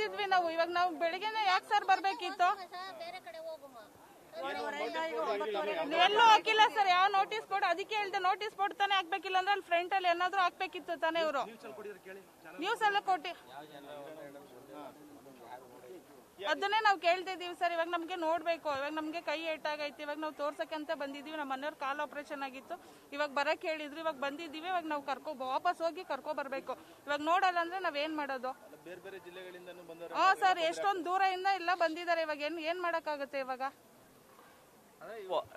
ಬಂದಿದ್ವಿ ನಾವು. ಇವಾಗ ನಾವು ಬೆಳಿಗ್ಗೆನೆ ಯಾಕೆ ಸರ್ ಬರ್ಬೇಕಿತ್ತು? ಎಲ್ಲೂ ಹಾಕಿಲ್ಲ ಸರ್, ಯಾವ ನೋಟಿಸ್ ಬೋರ್ಡ್. ಅದಕ್ಕೆ ಹೇಳ್ದೆ ನೋಟಿಸ್ ಬೋರ್ಡ್ ತಾನೇ ಹಾಕ್ಬೇಕಿಲ್ಲ ಅಂದ್ರೆ ಅಲ್ಲಿ ಫ್ರಂಟ್ ಅಲ್ಲಿ ಏನಾದ್ರು ಹಾಕ್ಬೇಕಿತ್ತು ತಾನೇ. ಇವರು ನ್ಯೂಸ್ ಎಲ್ಲ ಕೊಟ್ಟಿ ಅದನ್ನೇ ನಾವು ಕೇಳ್ತಿದೀವಿ ಸರ್. ಇವಾಗ ನಮ್ಗೆ ನೋಡ್ಬೇಕು, ಇವಾಗ ನಮ್ಗೆ ಕೈ ಏಟಾಗೈತಿ. ಇವಾಗ ನಾವು ತೋರ್ಸಕ್ಕೆ ಅಂತ ಬಂದಿದೀವಿ. ನಮ್ಮ ಮನೆಯವ್ರ ಕಾಲ್ ಆಪರೇಷನ್ ಆಗಿತ್ತು, ಇವಾಗ ಬರಕ್ ಹೇಳಿದ್ರು. ಇವಾಗ ಬಂದಿದೀವಿ, ಇವಾಗ ನಾವು ವಾಪಸ್ ಹೋಗಿ ಕರ್ಕೊ ಬರ್ಬೇಕು. ಇವಾಗ ನೋಡಲ್ಲ ಅಂದ್ರೆ ನಾವೇನ್ ಮಾಡೋದು? ಹಾ ಸರ್, ಎಷ್ಟೊಂದು ದೂರದಿಂದ ಎಲ್ಲ ಬಂದಿದ್ದಾರೆ. ಇವಾಗ ಏನ್ ಮಾಡಕ್ಕಾಗುತ್ತೆ? ಇವಾಗ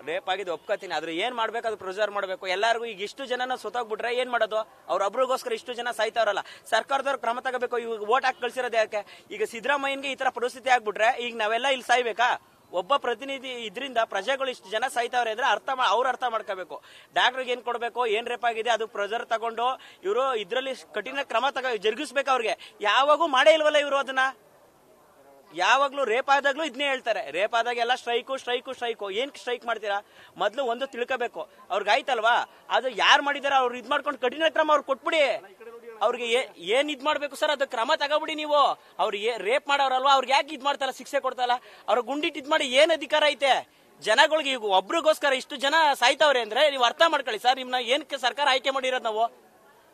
ರೇಪ್ ಆಗಿದೆ ಒಪ್ಕೋತೀನಿ, ಆದ್ರೆ ಏನ್ ಮಾಡ್ಬೇಕು? ಅದು ಪ್ರಿಸರ್ವ್ ಮಾಡ್ಬೇಕು. ಎಲ್ಲರಿಗೂ ಈಗ ಇಷ್ಟು ಜನನ ಸುತ್ತಾಗ್ಬಿಟ್ರೆ ಏನ್ ಮಾಡೋದು? ಅವ್ರೊಬ್ರಿಗೋಸ್ಕರ ಇಷ್ಟು ಜನ ಸಾಯ್ತಾವ್ರಲ್ಲ. ಸರ್ಕಾರದವ್ರು ಕ್ರಮ ತಗೋಬೇಕು. ಇವಾಗ ವೋಟ್ ಹಾಕಿ ಕಳ್ಸಿರೋದು ಯಾಕೆ? ಈಗ ಸಿದ್ದರಾಮಯ್ಯನ್ಗೆ ಈ ತರ ಪರಿಸ್ಥಿತಿ ಆಗ್ಬಿಟ್ರೆ ಈಗ ನಾವೆಲ್ಲ ಇಲ್ಲಿ ಸಾಯ್ಬೇಕಾ? ಒಬ್ಬ ಪ್ರತಿನಿಧಿ ಇದರಿಂದ ಪ್ರಜೆಗಳು ಇಷ್ಟು ಜನ ಸಾಯ್ತಾವ್ರೆ ಅಂದ್ರೆ ಅವ್ರು ಅರ್ಥ ಮಾಡ್ಕೋಬೇಕು. ಡಾಕ್ಟರ್ಗೆ ಏನ್ ಕೊಡ್ಬೇಕು, ಏನ್ ರೇಪ್ ಆಗಿದೆ ಅದು ಪ್ರೆಸರ್ ತಗೊಂಡು ಇವರು ಇದ್ರಲ್ಲಿ ಕಠಿಣ ಕ್ರಮ ಜರುಗಿಸ್ಬೇಕು. ಅವ್ರಿಗೆ ಯಾವಾಗೂ ಮಾಡೇ ಇಲ್ವಲ್ಲ ಇವರು ಅದನ್ನ. ಯಾವಾಗ್ಲೂ ರೇಪ್ ಆದಾಗ್ಲೂ ಇದನ್ನೇ ಹೇಳ್ತಾರೆ. ರೇಪ್ ಆದಾಗ ಎಲ್ಲ ಸ್ಟ್ರೈಕು ಸ್ಟ್ರೈಕು ಸ್ಟ್ರೈಕು. ಏನ್ ಸ್ಟ್ರೈಕ್ ಮಾಡ್ತೀರಾ? ಮೊದ್ಲು ಒಂದು ತಿಳ್ಕೋಬೇಕು. ಅವ್ರಿಗೆ ಆಯ್ತಲ್ವಾ, ಅದು ಯಾರು ಮಾಡಿದಾರ ಅವ್ರು ಇದ್ ಮಾಡ್ಕೊಂಡು ಕಠಿಣ ಕ್ರಮ ಅವ್ರು ಕೊಟ್ಬಿಡಿ. ಅವ್ರಿಗೆ ಏನ್ ಇದ್ ಮಾಡ್ಬೇಕು ಸರ್ ಅದು ಕ್ರಮ ತಗೋಬಿಡಿ ನೀವು. ಅವ್ರಿಗೆ ರೇಪ್ ಮಾಡೋರಲ್ವಾ, ಅವ್ರಿಗೆ ಯಾಕೆ ಇದ್ ಮಾಡ್ತಾರ, ಶಿಕ್ಷೆ ಕೊಡ್ತಾರ? ಅವ್ರ ಗುಂಡಿಟ್ ಇದ್ ಮಾಡಿ ಏನ್ ಅಧಿಕಾರ ಐತೆ ಜನಗಳಿಗೆ? ಈಗ ಒಬ್ರಿಗೋಸ್ಕರ ಇಷ್ಟು ಜನ ಸಾಯ್ತಾವ್ರೆ ಅಂದ್ರೆ ನೀವು ಅರ್ಥ ಮಾಡ್ಕೊಳ್ಳಿ ಸರ್. ನಿಮ್ನ ಏನಕ್ಕೆ ಸರ್ಕಾರ ಆಯ್ಕೆ ಮಾಡಿರೋದು? ನಾವು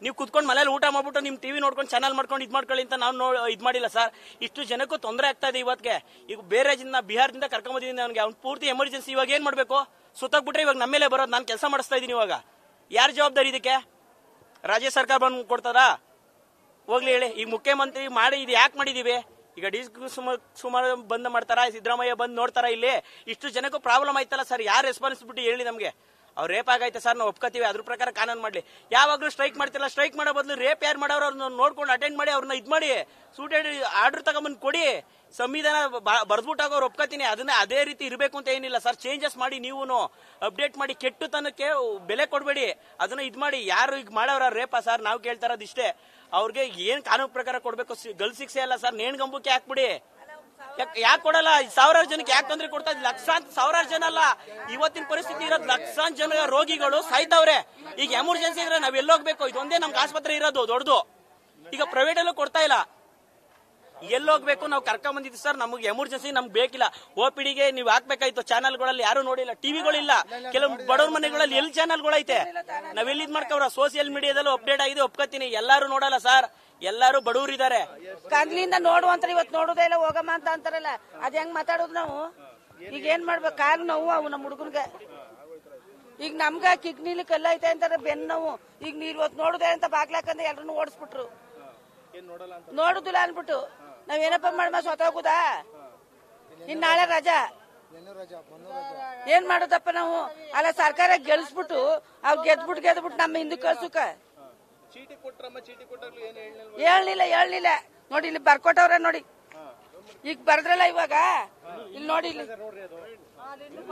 ನೀವು ಕುತ್ಕೊಂಡು ಮನೇಲಿ ಊಟ ಮಾಡ್ಬಿಟ್ಟು ನಿಮ್ ಟಿವಿ ನೋಡ್ಕೊಂಡು ಚಾನಲ್ ಮಾಡ್ಕೊಂಡು ಇದ್ ಮಾಡ್ಕೊಳ್ಳಿ ಅಂತ ನಾವು ಇದ್ ಮಾಡಿಲ್ಲ ಸರ್. ಇಷ್ಟು ಜನಕ್ಕೂ ತೊಂದರೆ ಆಗ್ತಾ ಇದೆ ಇವತ್ತಿಗೆ. ಈಗ ಬೇರೆ ಬಿಹಾರದಿಂದ ಕರ್ಕೊಂಬಂದಿದ್ದೀನಿ ಅವ್ನಿಗೆ, ಅವ್ನು ಪೂರ್ತಿ ಎಮರ್ಜೆನ್ಸಿ. ಇವಾಗ ಏನ್ ಮಾಡ್ಬೇಕು? ಸುತ್ತಾಗ್ಬಿಟ್ರೆ ಇವಾಗ ನಮ್ಮೇಲೆ ಬರೋದು. ನಾನು ಕೆಲಸ ಮಾಡಿಸ್ತಾ ಇದೀನಿ. ಇವಾಗ ಯಾರು ಜವಾಬ್ದಾರಿ ಇದಕ್ಕೆ? ರಾಜ್ಯ ಸರ್ಕಾರ ಬಂದು ಕೊಡ್ತದಾ? ಹೋಗ್ಲಿ ಹೇಳಿ. ಈಗ ಮುಖ್ಯಮಂತ್ರಿ ಮಾಡಿ ಇದು ಯಾಕೆ ಮಾಡಿದೀವಿ? ಈಗ ಡಿ ಸುಮಾರು ಬಂದ್ ಮಾಡ್ತಾರ, ಸಿದ್ದರಾಮಯ್ಯ ಬಂದ್ ನೋಡ್ತಾರ. ಇಲ್ಲಿ ಇಷ್ಟು ಜನಕ್ಕೂ ಪ್ರಾಬ್ಲಮ್ ಆಯ್ತಲ್ಲ ಸರ್, ಯಾರು ರೆಸ್ಪಾನ್ಸಿಬಿಲಿಟಿ ಹೇಳಿ ನಮ್ಗೆ? ಅವ್ರು ರೇಪ್ ಆಗೈತೆ ಸರ್, ನಾವು ಒಪ್ಕೋತೀವಿ, ಅದ್ರ ಪ್ರಕಾರ ಕಾನೂನು ಮಾಡ್ಲಿ. ಯಾವಾಗ್ಲೂ ಸ್ಟ್ರೈಕ್ ಮಾಡ್ತಿಲ್ಲ. ಸ್ಟ್ರೈಕ್ ಮಾಡೋ ಬದಲು ರೇಪ್ ಯಾರು ಮಾಡೋರು ಅವ್ರನ್ನ ನೋಡ್ಕೊಂಡು ಅಟೆಂಡ್ ಮಾಡಿ ಅವ್ರನ್ನ ಇದ್ ಮಾಡಿ ಸೂಟೆಡ್ ಆರ್ಡರ್ ತಗೊಂಬಂದ್ ಕೊಡಿ. ಸಂವಿಧಾನ ಬರ್ದ್ಬಿಟ್ಟಾಗ ಅವ್ರು ಒಪ್ಕೋತೀನಿ. ಅದನ್ನ ಅದೇ ರೀತಿ ಇರಬೇಕು ಅಂತ ಏನಿಲ್ಲ ಸರ್. ಚೇಂಜಸ್ ಮಾಡಿ, ನೀವು ಅಪ್ಡೇಟ್ ಮಾಡಿ. ಕೆಟ್ಟತನಕ್ಕೆ ಬೆಲೆ ಕೊಡ್ಬೇಡಿ. ಅದನ್ನ ಇದ್ ಮಾಡಿ. ಯಾರು ಈಗ ಮಾಡೋರ ರೇಪ ಸರ್? ನಾವು ಕೇಳ್ತಾ ಇರೋದು ಇಷ್ಟೇ. ಅವ್ರಿಗೆ ಏನ್ ಕಾನೂನು ಪ್ರಕಾರ ಕೊಡ್ಬೇಕು? ಗಲ್ ಶಿಕ್ಷೆ ಅಲ್ಲ ಸರ್, ನೇಣ್ಗಂಬಕ್ಕೆ ಹಾಕ್ಬಿಡಿ. ಯಾಕೆ ಕೊಡಲ್ಲ? ಸಾವಿರಾರು ಜನಕ್ಕೆ ಯಾಕೆ ತೊಂದರೆ ಕೊಡ್ತಾ ಇದ್? ಲಕ್ಷಾಂತರ ಸಾವಿರಾರು ಜನ ಅಲ್ಲ, ಇವತ್ತಿನ ಪರಿಸ್ಥಿತಿ ಇರೋದು ಲಕ್ಷಾಂತರ ಜನ ರೋಗಿಗಳು ಸಾಯ್ತಾವ್ರೆ. ಈಗ ಎಮರ್ಜೆನ್ಸಿ ಇದ್ರೆ ನಾವ್ ಎಲ್ಲೋಗ್ಬೇಕು? ಇದೊಂದೇ ನಮ್ಗೆ ಆಸ್ಪತ್ರೆ ಇರೋದು ದೊಡ್ಡದು. ಈಗ ಪ್ರೈವೇಟ್ ಅಲ್ಲೂ ಕೊಡ್ತಾ ಇಲ್ಲ. ಎಲ್ಲೋಗ್ಬೇಕು? ನಾವು ಕರ್ಕೊಂಡ್ ಬಂದಿದ್ವಿ ಸರ್, ನಮ್ಗೆ ಎಮರ್ಜೆನ್ಸಿ ನಮ್ಗೆ ಬೇಕಿಲ್ಲ. OPDಗೆ ನೀವು ಹಾಕ್ಬೇಕಾಯ್ತು. ಚಾನಲ್ಗಳಲ್ಲಿ ಯಾರು ನೋಡಿಲ್ಲ, ಟಿವಿಗಳಿಲ್ಲ. ಕೆಲವು ಬಡವ್ರ ಮನೆಗಳಲ್ಲಿ ಎಲ್ಲಿ ಚಾನಲ್ಗಳೈತೆ? ನಾವೆಲ್ಲಿದ್ ಮಾಡ್ಕವ್ರ? ಸೋಸಿಯಲ್ ಮೀಡಿಯಾದಲ್ಲೂ ಅಪ್ಡೇಟ್ ಆಗಿದೆ, ಒಪ್ಕೋತೀನಿ. ಎಲ್ಲಾರು ನೋಡಲ್ಲ ಸರ್, ಎಲ್ಲಾರು ಬಡವರಿದ್ದಾರೆ. ಕಣ್ಲಿಂದ ನೋಡುವಂತ ಇವತ್ತು ನೋಡುದೇ ಇಲ್ಲ, ಹೋಗಮ್ಮ ಅಂತ ಅಂತಾರಲ್ಲ. ಅದ್ ಹೆಂಗ್ ಮಾತಾಡೋದು ನಾವು? ಈಗ ಏನ್ ಮಾಡ್ಬೇಕು? ಕಾಲು ನೋವು ಅವು ನಮ್ಮ ಹುಡುಗನ್ಗೆ. ಈಗ ನಮ್ಗ ಕಿಡ್ನಿಲಿ ಕಲ್ಲ ಐತೆ ಅಂತಾರೆ, ಬೆನ್ನು ನೋವು. ಈಗ ನೀರ್ ಇವತ್ತು ನೋಡುದೇ ಅಂತ ಬಾಗ್ಲಾಕಂದ್ರೆ ಎಲ್ರನ್ನು ಓಡಿಸ್ಬಿಟ್ರು. ನೋಡುದಿಲ್ಲ ಅನ್ಬಿಟ್ಟು ನಾವೇನಪ್ಪ ಮಾಡಮ್ಮ? ಸ್ವತಃ ಇನ್ ನಾಳೆ ರಜಾ ಏನ್ ಮಾಡೋದಪ್ಪ ನಾವು? ಅಲ್ಲ ಸರ್ಕಾರ ಗೆಲ್ಸ್ಬಿಟ್ಟು ಅವ್ರು ಗೆದ್ಬಿಟ್ಟು ನಮ್ಮ ಹಿಂದಕ್ಕೆ ಕಳ್ಸುಕ ಹೇಳಲಿಲ್ಲ. ನೋಡಿ ಇಲ್ಲಿ ಬರ್ಕೊಟ್ಟವ್ರ ನೋಡಿ. ಈಗ ಬರ್ದ್ರಲ್ಲ ಇವಾಗ, ಇಲ್ಲಿ ನೋಡಿ,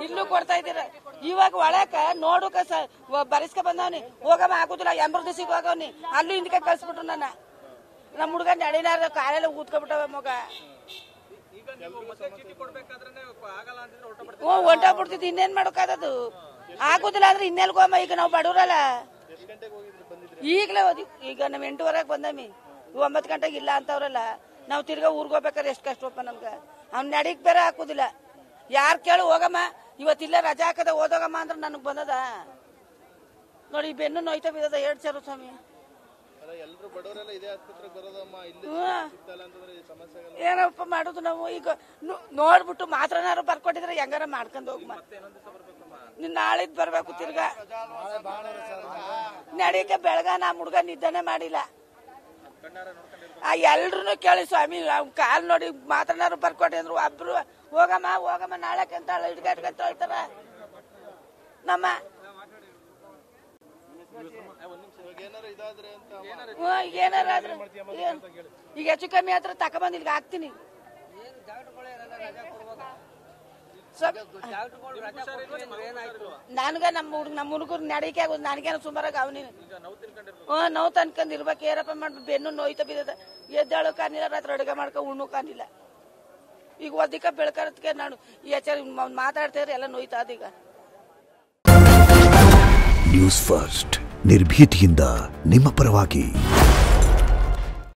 ಇಲ್ಲೂ ಕೊಡ್ತಾ ಇದ್ದೀರ. ಇವಾಗ ಒಳಕ ನೋಡುಕ ಬರಿಸ್ಕ ಬಂದವನಿ. ಹೋಗಮ್ಮ ಆಗುದಿಲ್ಲ, ಎಮರ್ಜೆನ್ಸಿಗೆ ಹೋಗವ್ನಿ. ಅಲ್ಲೂ ಹಿಂದಕ್ಕೆ ಕಳ್ಸ್ಬಿಟ್ರು ನನ್ನ. ನಮ್ಮ ಹುಡುಗ ನಡಿನಾರ ಕಾಲೆಲ್ಲ ಊದ್ಕೊಬಿಟ್ಟವ ಮಗ. ಹೊಂಟೋಗ್ಬಿಡ್ತಿದ್. ಇನ್ನೇನ್ ಮಾಡೋಕಾದದು? ಆಗುದಿಲ್ಲ ಅಂದ್ರೆ ಇನ್ನೆಲ್ಗೋಮ್ಮ. ಈಗ ನಾವು ಬಡವ್ರಲ್ಲ. ಈಗಲೇ ಓದಿ. ಈಗ ನಾವ್ 8:15 ಬಂದಮಿ, 9 ಗಂಟೆಗೆ ಇಲ್ಲ ಅಂತವ್ರಲ್ಲ. ನಾವು ತಿರ್ಗಾ ಊರ್ಗ್ ಹೋಗ್ಬೇಕಾದ್ರೆ ಎಷ್ಟು ಕಷ್ಟಪ್ಪ ನಮ್ಗ. ಅವ್ನ ನಡಿಗ್ ಬೇರೆ ಹಾಕುದಿಲ್ಲ. ಯಾರ್ ಕೇಳು? ಹೋಗಮ್ಮ ಇವತ್ತಿಲ್ಲ ರಜಾ ಹಾಕದ ಓದೋಗಮ್ಮ ಅಂದ್ರೆ ನನಗ್ ಬಂದದ ನೋಡಿ. ಬೆನ್ನು ನೋಯ್ತಾ ಬಿದ್ದದ. 2 ಸೇರು ಸ್ವಾಮಿ. ಏನಪ್ಪ ಮಾಡುದು ನಾವು? ಈಗ ನೋಡ್ಬಿಟ್ಟು ಮಾತ್ರನಾರು ಬರ್ಕೊಟ್ಟಿದ್ರೆ ಹೆಂಗಾರ ಮಾಡ್ಕೊಂಡ್ ಹೋಗಮ್ಮ. ನಾಳಿದ್ ಬರ್ಬೇಕು ತಿರ್ಗಾ. ನಡಿಕೆ ಬೆಳಗ ನಮ್ಮ ಹುಡ್ಗ ನಿದ್ದನೆ ಮಾಡಿಲ್ಲ. ಎಲ್ರು ಕೇಳಿ ಸ್ವಾಮಿ, ಕಾಲ್ ನೋಡಿ ಮಾತ್ರನಾರು ಬರ್ಕೊಟ್ಟಿ ಅಂದ್ರು. ಒಬ್ರು ಹೋಗಮ್ಮ ನಾಳೆ ಅಂತ ಹಿಡ್ಕೊಂತ ಹೇಳ್ತಾರ ನಮ್ಮ. ಏನಾರಾದ್ರೆ ಈಗ ಹೆಚ್ಚು ಕಮ್ಮಿ ಹತ್ರ ತಕೊಂಬಂದ್ ಇಲ್ಲಿಗೆ ಹಾಕ್ತೀನಿ. ನನ್ಗ ನಮ್ಮ ಹುಡುಗರು ನಡಿಕೆ ಆಗೋದು. ನನಗೇನು ಸುಮಾರಾಗ ಅವನಿ ನೋವು ತನ್ಕೊಂಡ್ ಇರ್ಬೇಕು. ಏನಪ್ಪ ಮಾಡ್ಬೇಕು? ಬೆನ್ನು ನೋಯ್ತಾ ಬಿದ್ದದ. ಎದ್ದಾಳು ಕಾಣಿಲ್ಲ, ರಾತ್ರಿ ಅಡುಗೆ ಮಾಡ್ಕೊ ಉಣ್ಣು ಕಾಣಿಲ್ಲ. ಈಗ ಒದಿಕ ಬೆಳ್ಕರತ್ಗೆ ನಾನು ಮಾತಾಡ್ತಿದ್ರೆ ಎಲ್ಲ ನೋಯ್ತಾ ಈಗ. ನ್ಯೂಸ್ ಫಸ್ಟ್ ನಿರ್ಭೀತಿಯಿಂದ ನಿಮ್ಮ ಪರವಾಗಿ.